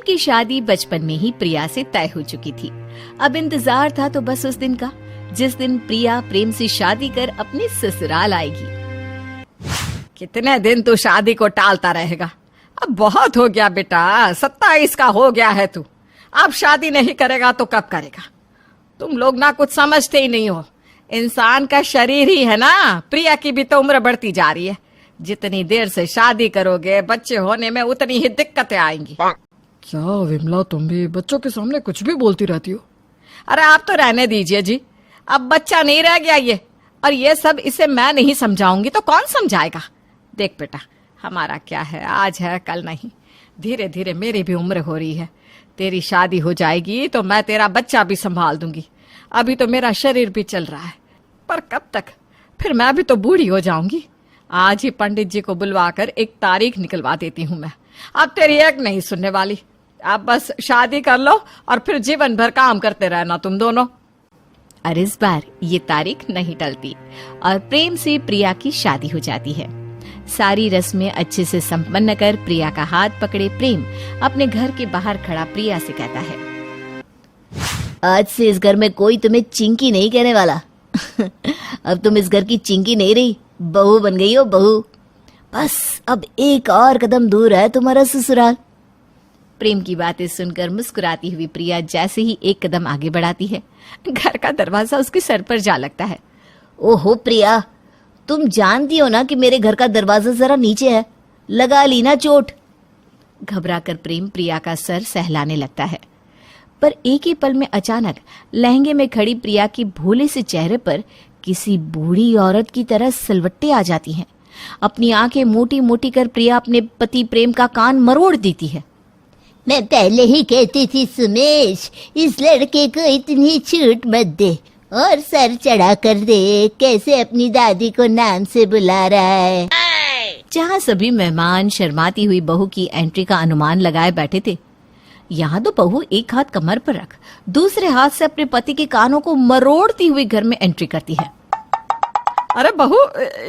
की शादी बचपन में ही प्रिया से तय हो चुकी थी। अब इंतजार था तो बस उस दिन का, जिस दिन प्रिया प्रेम से शादी कर अपने ससुराल आएगी। कितने दिन तू शादी को टालता रहेगा? अब बहुत हो गया बेटा, 27 का हो गया है तू। अब शादी नहीं करेगा तो कब करेगा? तुम लोग ना कुछ समझते ही नहीं हो। इंसान का शरीर ही है ना। प्रिया की भी तो उम्र बढ़ती जा रही है। जितनी देर से शादी करोगे बच्चे होने में उतनी ही दिक्कतें आएंगी। क्या विमला, तुम भी बच्चों के सामने कुछ भी बोलती रहती हो? अरे आप तो रहने दीजिए जी। अब बच्चा नहीं रह गया ये, और ये सब इसे मैं नहीं समझाऊंगी तो कौन समझाएगा? देख बेटा, हमारा क्या है, आज है कल नहीं। धीरे धीरे मेरी भी उम्र हो रही है। तेरी शादी हो जाएगी तो मैं तेरा बच्चा भी संभाल दूंगी। अभी तो मेरा शरीर भी चल रहा है, पर कब तक? फिर मैं भी तो बूढ़ी हो जाऊंगी। आज ही पंडित जी को बुलवाकर एक तारीख निकलवा देती हूँ मैं। अब तेरी एक नहीं सुनने वाली। अब बस शादी कर लो और फिर जीवन भर काम करते रहना तुम दोनों। और इस बार ये तारीख नहीं टलती और प्रेम से प्रिया की शादी हो जाती है। सारी रस्में अच्छे से संपन्न कर प्रिया का हाथ पकड़े प्रेम अपने घर के बाहर खड़ा प्रिया से कहता है, आज से इस घर में कोई तुम्हें चिंकी नहीं कहने वाला। अब तुम इस घर की चिंकी नहीं रही, बहू बन गई हो, बहू। बस अब एक और कदम दूर है तुम्हारा ससुराल। प्रेम की बातें सुनकर मुस्कुराती हुई प्रिया जैसे ही एक कदम आगे बढ़ाती है, घर का दरवाजा उसके सर पर जा लगता है। ओहो प्रिया, तुम जानती हो ना कि मेरे घर का दरवाजा जरा नीचे है, लगा ली ना चोट। घबराकर प्रेम प्रिया का सर सहलाने लगता है, पर एक ही पल में अचानक लहंगे में खड़ी प्रिया की भोले से चेहरे पर किसी बूढ़ी औरत की तरह सिलवट्टे आ जाती हैं। अपनी आंखें मोटी मोटी कर प्रिया अपने पति प्रेम का कान मरोड़ देती है। मैं पहले ही कहती थी सुमेश, इस लड़के को इतनी छूट मत दे और सर चढ़ा कर दे। कैसे अपनी दादी को नाम से बुला रहा है। जहाँ सभी मेहमान शर्माती हुई बहू की एंट्री का अनुमान लगाए बैठे थे, यहाँ तो बहू एक हाथ कमर पर रख दूसरे हाथ से अपने पति के कानों को मरोड़ती हुई घर में एंट्री करती है। अरे बहू,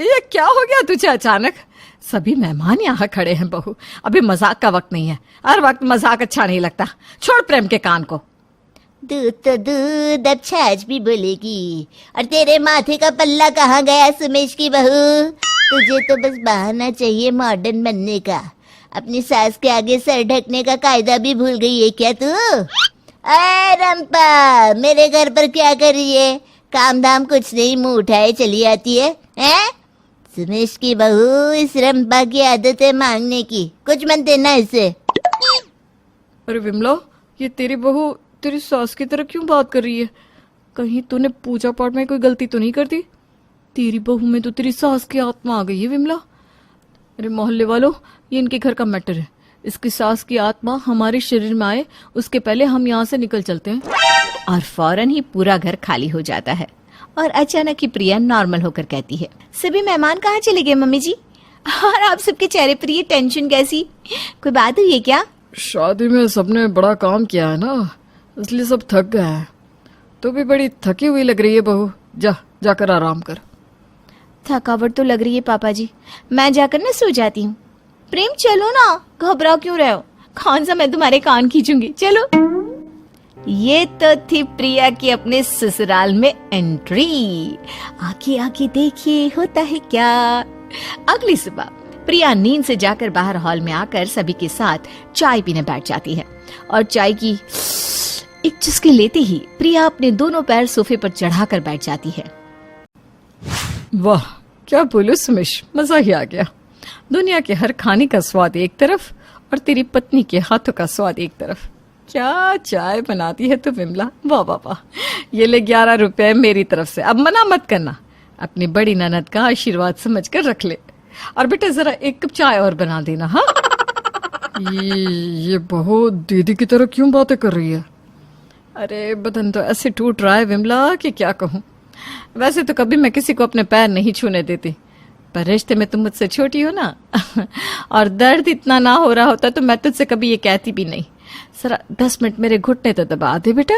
ये क्या हो गया तुझे अचानक? सभी मेहमान यहाँ खड़े हैं बहू, अभी मजाक का वक्त नहीं है। हर वक्त मजाक अच्छा नहीं लगता। छोड़ प्रेम के कान को। दूध तो दूध, अब छाछ भी बोलेगी। और तेरे माथे का पल्ला कहाँ गया सुमेश की बहू? तुझे तो बस बहाना चाहिए मॉडर्न बनने का। अपनी सास के आगे सर ढकने का कायदा भी भूल गई है क्या तू? अरे रंपा, मेरे घर पर क्या कर रही है? काम धाम कुछ नहीं, मुंह उठाए चली आती है, हैं? सुमेश की बहू, इस रंपा की आदत है मांगने की, कुछ मत देना इसे। अरे विमला, ये तेरी बहू तेरी सास की तरह क्यों बात कर रही है? कहीं तूने पूजा पाठ में कोई गलती तो नहीं कर दी? तेरी बहू में तो तेरी सास की आत्मा आ गई है विमला। अरे मोहल्ले वालों, ये इनके घर का मैटर है। इसकी सास की आत्मा हमारे शरीर में आए उसके पहले हम यहाँ से निकल चलते हैं। और फौरन ही पूरा घर खाली हो जाता है और अचानक ही प्रिया नॉर्मल होकर कहती है, सभी मेहमान कहाँ चले गए मम्मी जी? और आप सबके चेहरे पर ये टेंशन कैसी? कोई बात हुई है क्या? शादी में सबने बड़ा काम किया है ना, इसलिए सब थक गए हैं। तो भी बड़ी थकी हुई लग रही है बहू। जाकर आराम कर। थकावट तो लग रही है पापा जी, मैं जाकर ना सो जाती हूँ। प्रेम चलो ना, घबराओ क्यों रहे हो? कौन सा मैं तुम्हारे कान खींचूंगी, चलो। ये तो थी प्रिया की अपने ससुराल में एंट्री। आगे आगे देखिए होता है क्या। अगली सुबह प्रिया नींद से जाकर बाहर हॉल में आकर सभी के साथ चाय पीने बैठ जाती है और चाय की एक चुस्की लेते ही प्रिया अपने दोनों पैर सोफे पर चढ़ाकर बैठ जाती है। वाह, क्या बोलूं सुमेश, मजा ही आ गया। दुनिया के हर खाने का स्वाद एक तरफ और तेरी पत्नी के हाथों का स्वाद एक तरफ। क्या चाय बनाती है तू विमला, वाह वाह वाह। ये ले 11 रुपए मेरी तरफ से, अब मना मत करना। अपनी बड़ी ननद का आशीर्वाद समझ कर रख ले। और बेटा जरा एक कप चाय और बना देना। हाँ, ये बहू दीदी की तरह क्यों बातें कर रही है? अरे बदन तो ऐसे टूट रहा है विमला कि क्या कहूँ। वैसे तो कभी मैं किसी को अपने पैर नहीं छूने देती, पर रिश्ते में तुम मुझसे छोटी हो ना और दर्द इतना ना हो रहा होता तो मैं तुझसे कभी ये कहती भी नहीं। जरा 10 मिनट मेरे घुटने तो दबा दे बेटा।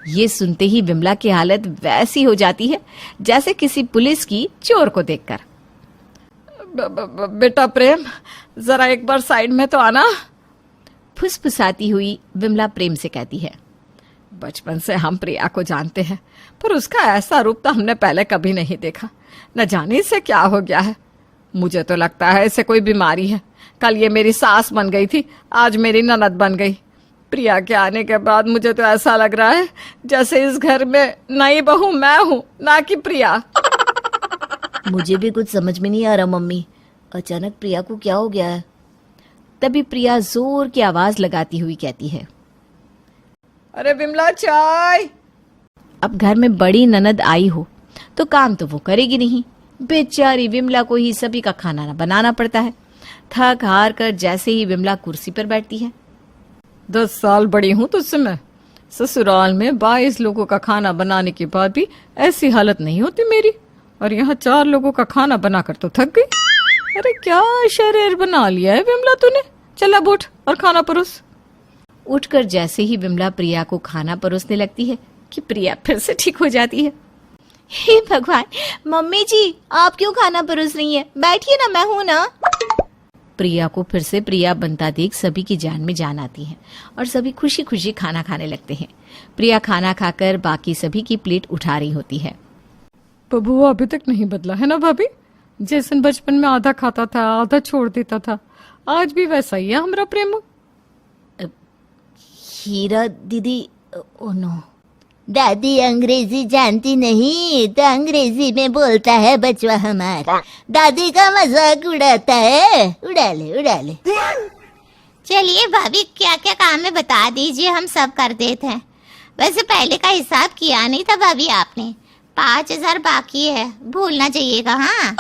ये सुनते ही विमला की हालत वैसी हो जाती है जैसे किसी पुलिस की चोर को देखकर। बेटा प्रेम, जरा एक बार साइड में तो आना। फुसफुसाती हुई विमला प्रेम से कहती है। बचपन से हम प्रिया को जानते हैं, पर उसका ऐसा रूप तो हमने पहले कभी नहीं देखा। न जाने इसे क्या हो गया है। मुझे तो लगता है इसे कोई बीमारी है। कल ये मेरी सास बन गई थी, आज मेरी ननद बन गई। प्रिया के आने के बाद मुझे तो ऐसा लग रहा है जैसे इस घर में नई बहू मैं हूँ, ना कि प्रिया। मुझे भी कुछ समझ में नहीं आ रहा मम्मी, अचानक प्रिया को क्या हो गया है। तभी प्रिया जोर की आवाज लगाती हुई कहती है, अरे विमला चाय। अब घर में बड़ी ननद आई हो तो काम तो वो करेगी नहीं। बेचारी विमला को ही सभी का खाना बनाना पड़ता है। थक हार कर जैसे ही विमला कुर्सी पर बैठती है, 10 साल बड़ी हूँ तुझसे मैं। ससुराल में 22 लोगों का खाना बनाने के बाद भी ऐसी हालत नहीं होती मेरी, और यहाँ 4 लोगों का खाना बनाकर तो थक गई। अरे क्या शरीर बना लिया है विमला तूने। चला उठ और खाना परोस। उठकर जैसे ही विमला प्रिया को खाना परोसने लगती है कि प्रिया फिर से ठीक हो जाती है। हे भगवान, मम्मी जी आप क्यों खाना परोस रही हैं? बैठिए ना, मैं हूं ना। प्रिया को फिर से प्रिया बनता देख सभी की जान में जान आती है और सभी खुशी खुशी खाना खाने लगते हैं। प्रिया खाना खाकर बाकी सभी की प्लेट उठा रही होती है। बबू अभी तक नहीं बदला है ना भाभी? जैसन बचपन में आधा खाता था आधा छोड़ देता था, आज भी वैसा ही है हमारा प्रेम। हीरा दीदी, ओ नो, दादी अंग्रेजी जानती नहीं तो अंग्रेजी में बोलता है बचवा हमारा। दादी का मजाक उड़ाता है। उड़ा ले। चलिए भाभी, क्या क्या काम है बता दीजिए, हम सब कर देते हैं। वैसे पहले का हिसाब किया नहीं था भाभी आपने, 5000 बाकी है, भूलना चाहिएगा। हाँ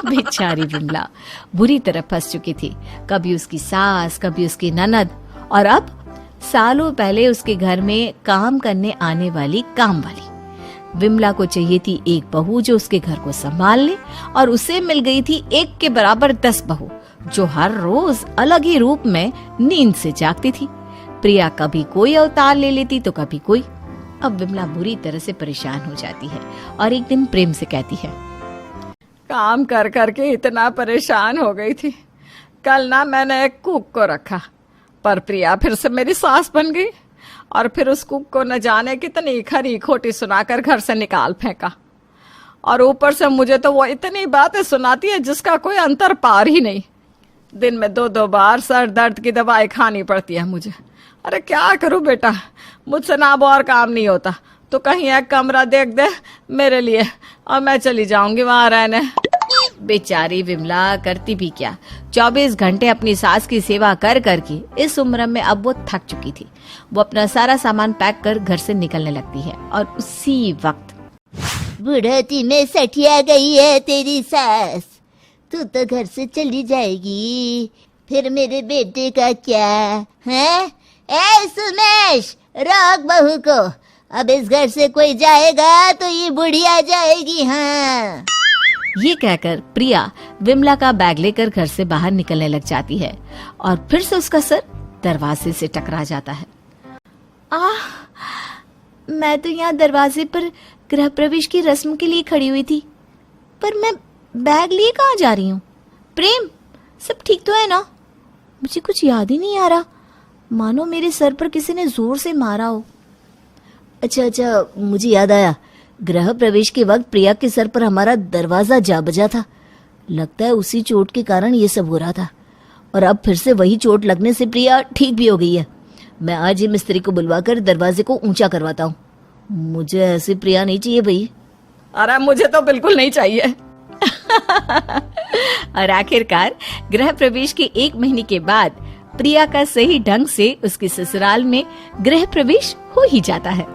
बेचारी विमला बुरी तरह फंस चुकी थी, कभी उसकी सास कभी उसकी ननद, और अब सालों पहले उसके घर में काम करने आने वाली काम वाली। विमला को चाहिए थी एक बहू जो उसके घर को संभाल ले, और उसे मिल गई थी एक के बराबर 10 बहू जो हर रोज अलग ही रूप में नींद से जागती थी। प्रिया कभी कोई अवतार ले लेती तो कभी कोई। अब विमला बुरी तरह से परेशान हो जाती है और एक दिन प्रेम से कहती है, काम कर करके इतना परेशान हो गई थी। कल ना मैंने एक कुक को रखा, पर प्रिया फिर से मेरी सास बन गई, और फिर उस कुक को न जाने कितनी खरी खोटी सुनाकर घर से निकाल फेंका। और ऊपर से मुझे तो वो इतनी बातें सुनाती है जिसका कोई अंतर पार ही नहीं। दिन में 2-2 बार सर दर्द की दवाई खानी पड़ती है मुझे। अरे क्या करूं बेटा, मुझसे ना अब और काम नहीं होता, तो कहीं एक कमरा देख दे मेरे लिए और मैं चली जाऊंगी वहां रहने। बेचारी विमला करती भी क्या, 24 घंटे अपनी सास की सेवा कर करके इस उम्र में अब वो थक चुकी थी। वो अपना सारा सामान पैक कर घर से निकलने लगती है, और उसी वक्त बुढ़ती में सठिया गई है तेरी सास, तू तो घर से चली जाएगी, फिर मेरे बेटे का क्या है? ए सुमेश, रोक बहू को, अब इस घर से कोई जाएगा तो ये बुढ़िया जाएगी। हाँ, ये कहकर प्रिया विमला का बैग लेकर घर से बाहर निकलने लग जाती है, और फिर से उसका सर दरवाजे से टकरा जाता है। मैं तो यहाँ दरवाजे पर गृह प्रवेश की रस्म के लिए खड़ी हुई थी, पर मैं बैग लिए कहाँ जा रही हूँ? प्रेम, सब ठीक तो है ना? मुझे कुछ याद ही नहीं आ रहा, मानो मेरे सर पर किसी ने जोर से मारा हो। अच्छा, मुझे याद आया, गृह प्रवेश के वक्त प्रिया के सर पर हमारा दरवाजा जा बजा था। लगता है उसी चोट के कारण ये सब हो रहा था, और अब फिर से वही चोट लगने से प्रिया ठीक भी हो गई है। मैं आज ही मिस्त्री को बुलवाकर दरवाजे को ऊंचा करवाता हूँ। मुझे ऐसी प्रिया नहीं चाहिए भाई। अरे मुझे तो बिल्कुल नहीं चाहिए। और आखिरकार गृह प्रवेश के 1 महीने के बाद प्रिया का सही ढंग से उसके ससुराल में गृह प्रवेश हो ही जाता है।